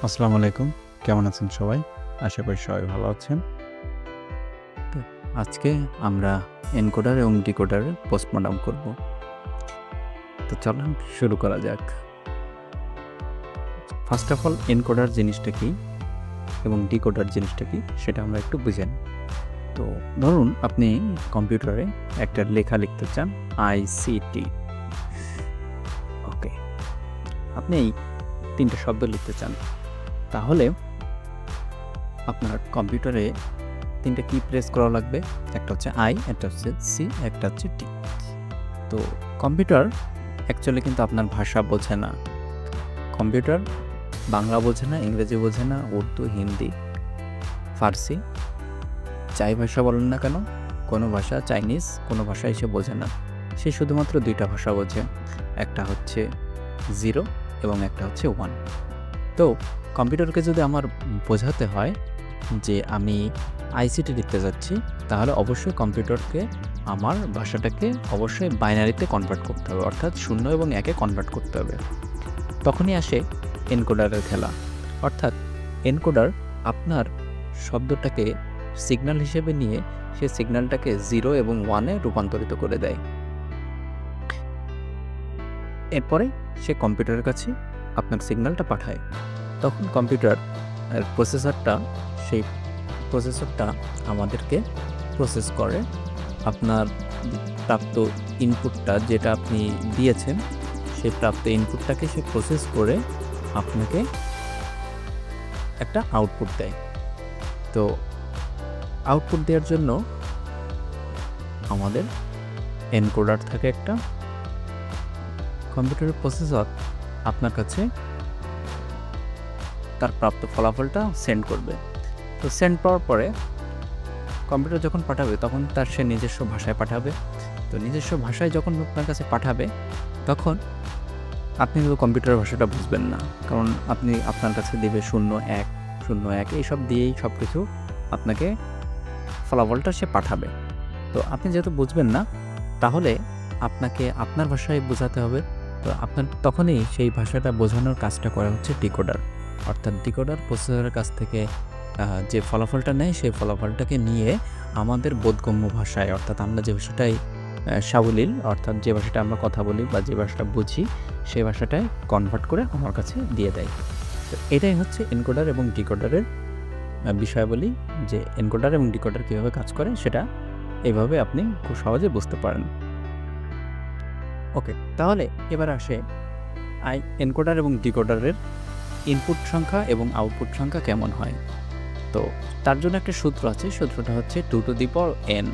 আসসালামু আলাইকুম। কেমন আছেন সবাই? আশা করি সবাই ভালো আছেন। তো আজকে আমরা এনকোডার এবং ডিকোডারের পোস্টমর্টম করব। তো চলুন শুরু করা যাক। ফার্স্ট অফ অল এনকোডার জিনিসটা কি এবং ডিকোডার জিনিসটা কি সেটা আমরা একটু বুঝে নিই। তো ধরুন আপনি কম্পিউটারে একটা লেখা লিখতে চান আইসিটি। ওকে। আপনি এই ৩টা শব্দ লিখতে চান। তাহলে আপনার কম্পিউটারে ৩টা কি প্রেস করা লাগবে। একটা হচ্ছে আই, একটা হচ্ছে সি, একটা হচ্ছে টি। তো কম্পিউটার অ্যাকচুয়ালি কিন্তু আপনার ভাষা বোঝে না। কম্পিউটার বাংলা বোঝে না, ইংরেজি বোঝে না, উর্দু, হিন্দি, ফার্সি, যাই ভাষা বলেন না কেন, কোনো ভাষা, চাইনিজ কোনো ভাষাই সে বোঝে না। সে শুধুমাত্র ২টা ভাষা বোঝে। একটা হচ্ছে 0 এবং একটা হচ্ছে 1। তো কম্পিউটারকে যদি আমার বোঝাতে হয় যে আমি আইসিটি লিখতে যাচ্ছি, তাহলে অবশ্যই কম্পিউটারকে আমার ভাষাটাকে অবশ্যই বাইনারিতে কনভার্ট করতে হবে, অর্থাৎ 0 এবং 1-এ কনভার্ট করতে হবে। তখনই আসে এনকোডারের খেলা। অর্থাৎ এনকোডার আপনার শব্দটাকে সিগন্যাল হিসেবে নিয়ে সে সিগন্যালটাকে 0 এবং 1-এ রূপান্তরিত করে দেয়। এরপরে সে কম্পিউটারের কাছে আপনার সিগন্যালটা পাঠায়। তখন কম্পিউটার সেই প্রসেসরটা আমাদেরকে প্রসেস করে আপনার প্রাপ্ত ইনপুটটা, যেটা আপনি দিয়েছেন সেই প্রাপ্ত ইনপুটটাকে সে প্রসেস করে আপনাকে একটা আউটপুট দেয়। তো আউটপুট দেওয়ার জন্য আমাদের এনকোডার থাকে একটা। কম্পিউটারের প্রসেসর আপনার কাছে তার প্রাপ্ত ফলাফলটা সেন্ড করবে। তো সেন্ড পাওয়ার পরে কম্পিউটার যখন পাঠাবে তখন তার সে নিজস্ব ভাষায় পাঠাবে। তো নিজস্ব ভাষায় যখন আপনার কাছে পাঠাবে তখন আপনি কিন্তু কম্পিউটারের ভাষাটা বুঝবেন না, কারণ আপনার কাছে দেবে 0 1 0 1 এইসব দিয়েই সব কিছু আপনাকে ফলাফলটা সে পাঠাবে। তো আপনি যেহেতু বুঝবেন না, তাহলে আপনাকে আপনার ভাষায় বোঝাতে হবে। তো আপনার তখনই সেই ভাষাটা বোঝানোর কাজটা করা হচ্ছে ডিকোডার। অর্থাৎ ডিকোডার প্রসেসরের কাছ থেকে যে ফলাফলটা নেয় সেই ফলাফলটাকে নিয়ে আমাদের বোধগম্য ভাষায়, অর্থাৎ আমরা যে ভাষাটাই সাবলীল, অর্থাৎ যে ভাষাটা আমরা কথা বলি বা যে ভাষাটা বুঝি সেই ভাষাটায় কনভার্ট করে আমার কাছে দিয়ে দেয়। তো এটাই হচ্ছে এনকোডার এবং ডিকোডারের বিষয়াবলী। যে এনকোডার এবং ডিকোডার কীভাবে কাজ করে সেটা এইভাবে আপনি খুব সহজে বুঝতে পারেন। ওকে, তাহলে এবার আসে এনকোডার এবং ডিকোডারের ইনপুট সংখ্যা এবং আউটপুট সংখ্যা কেমন হয়। তো তার জন্য একটা সূত্র আছে, সূত্রটা হচ্ছে 2n।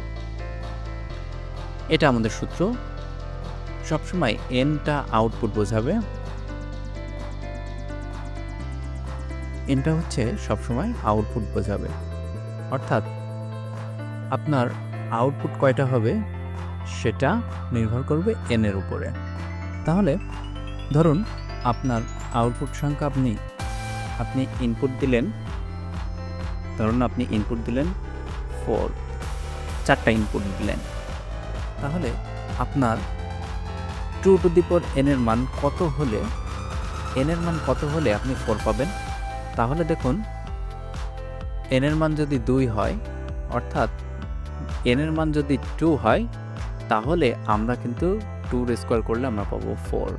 এটা আমাদের সূত্র। সবসময় nটা আউটপুট বোঝাবে, nটা হচ্ছে সবসময় আউটপুট বোঝাবে। অর্থাৎ আপনার আউটপুট কয়টা হবে সেটা নির্ভর করবে n এর উপরে। তাহলে ধরুন আপনার আউটপুট সংখ্যা আপনি ইনপুট দিলেন, ধরুন আপনি ইনপুট দিলেন 4, 4টা ইনপুট দিলেন। তাহলে আপনার 2n এর মান কত হলে আপনি 4 পাবেন। তাহলে দেখুন n এর মান যদি 2 হয়, অর্থাৎ n এর মান যদি 2 হয়, তাহলে আমরা কিন্তু 2 করলে আমরা পাবো 4।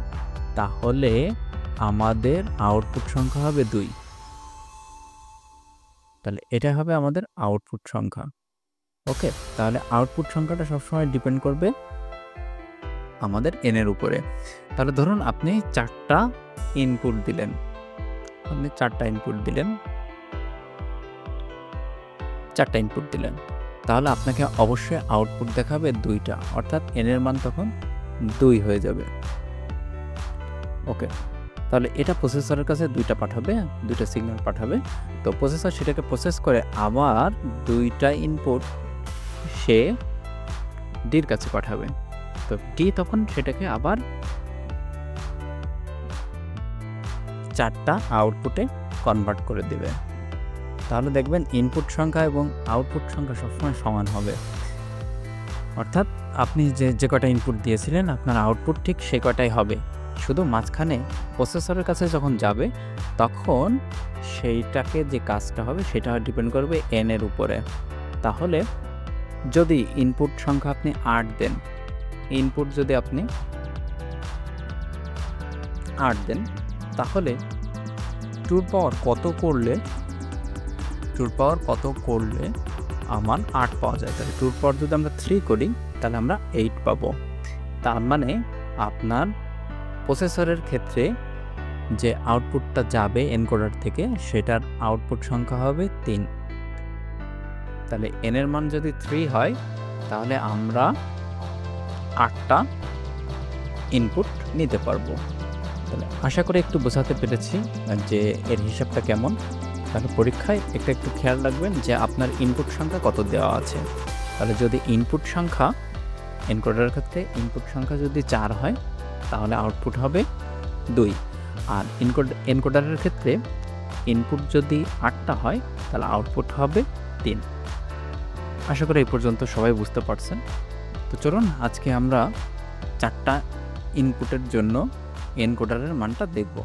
তাহলে আমাদের আউটপুট সংখ্যা হবে 2। তাহলে এটা হবে আমাদের আউটপুট সংখ্যা। ওকে, তাহলে আউটপুট সংখ্যাটা সবসময় ডিপেন্ড করবে আমাদের n এর উপরে। তাহলে ধরুন আপনি 4টা ইনপুট দিলেন, তাহলে আপনাকে অবশ্যই আউটপুট দেখাবে 2টা, অর্থাৎ n এর মান তখন 2 হয়ে যাবে। ওকে, তাহলে এটা প্রসেসরের কাছে 2টা সিগন্যাল পাঠাবে। তো প্রসেসর সেটাকে প্রসেস করে আবার 2টা ইনপুট সে ডির কাছে পাঠাবে। তো ডি তখন সেটাকে আবার 4টা আউটপুটে কনভার্ট করে দেবে। তাহলে দেখবেন ইনপুট সংখ্যা এবং আউটপুট সংখ্যা সবসময় সমান হবে। অর্থাৎ আপনি যে কটা ইনপুট দিয়েছিলেন আপনার আউটপুট ঠিক সে কটাই হবে। শুধু মাঝখানে প্রসেসরের কাছে যখন যাবে তখন সেইটাকে যে কাজটা হবে সেটা ডিপেন্ড করবে এন এর উপরে। তাহলে যদি ইনপুট সংখ্যা আপনি 8 দেন, ইনপুট যদি আপনি 8 দেন, তাহলে টুর পাওয়ার কত করলে আমার 8 পাওয়া যায়। তাহলে টুর পাওয়ার যদি আমরা 3 করি তাহলে আমরা 8 পাবো। তার মানে আপনার প্রসেসরের ক্ষেত্রে যে আউটপুটটা যাবে এনকোডার থেকে সেটার আউটপুট সংখ্যা হবে 3। তাহলে এন এর মান যদি 3 হয় তাহলে আমরা 8টা ইনপুট নিতে পারবো। তাহলে আশা করি একটু বোঝাতে পেরেছি যে এর হিসাবটা কেমন। তাহলে পরীক্ষায় একটু খেয়াল রাখবেন যে আপনার ইনপুট সংখ্যা কত দেওয়া আছে। তাহলে যদি ইনপুট সংখ্যা এনকোডারের ক্ষেত্রে ইনপুট সংখ্যা যদি 4 হয় তাহলে আউটপুট হবে 2, আর এনকোডারের ক্ষেত্রে ইনপুট যদি 8টা হয় তাহলে আউটপুট হবে 3। আশা করি এই পর্যন্ত সবাই বুঝতে পারছেন। তো চলুন আজকে আমরা 4টা ইনপুটের জন্য এনকোডারের মানটা দেখব।